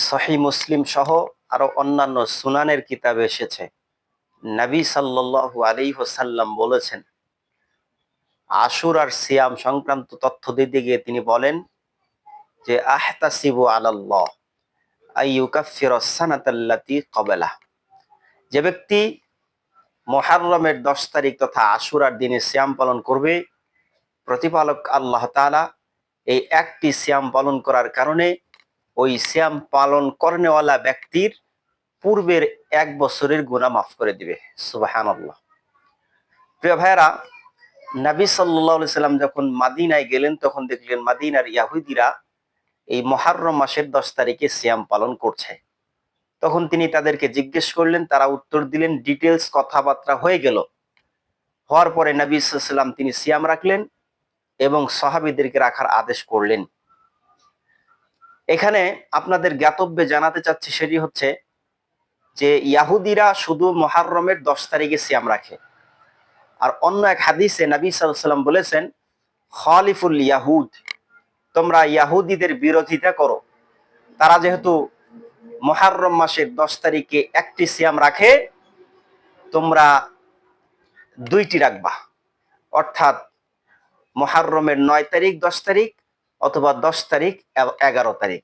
সহিহ মুসলিম সহ আরো অন্যান্য সুনানের কিতাবে এসেছে, নবী সাল্লাল্লাহু আলাইহি ওয়াসাল্লাম বলেছেন, আশুরার সিয়াম সংক্রান্ত তথ্য দিতে গিয়ে তিনি বলেন যে আহতাসিবু আলাল্লাহ আইয়ুকাফফিরাস সানাতাল্লাতী ক্বাবলাহ। যে ব্যক্তি মুহররমের 10 তারিখ তথা আশুরার দিনে সিয়াম পালন করবে, প্রতিপালক আল্লাহ তাআলা এই একটি সিয়াম পালন করার কারণে ওই সিয়াম পালন করনেওয়ালা ব্যক্তির পূর্বের 1 বছরের গুনাহ মাফ করে দিবে। সুবহানাল্লাহ। প্রিয় ভাইরা, নবী সাল্লাল্লাহু আলাইহি সাল্লাম যখন মদিনায় গেলেন তখন দেখলেন মদিনার ইহুদিরা এই মুহররম মাসের 10 তারিখে সিয়াম পালন করছে। তখন তিনি তাদেরকে জিজ্ঞেস করলেন, তারা উত্তর দিলেন, ডিটেইলস কথাবার্তা হয়ে গেল। হওয়ার পরে নবী সাল্লাল্লাহু আলাইহি সাল্লাম তিনি সিয়াম রাখলেন এবং সাহাবীদেরকে রাখার আদেশ করলেন। এখানে আপনাদের জ্ঞাতব্যে জানাতে চাচ্ছি সেটি হচ্ছে যে ইহুদিরা শুধু মুহররমের 10 তারিখে সিয়াম রাখে। আর অন্য এক হাদিসে নবী সাল্লাল্লাহু আলাইহি সাল্লাম বলেছেন, খালিফুল ইয়াহুদ, তোমরা ইহুদিদের বিরোধিতা করো। তারা যেহেতু মুহররম মাসের 10 তারিখে একটি সিয়াম রাখে, তোমরা দুইটি রাখবা। অর্থাৎ মুহররমের 9 তারিখ 10 তারিখ অথবা 10 তারিখ 11 তারিখ।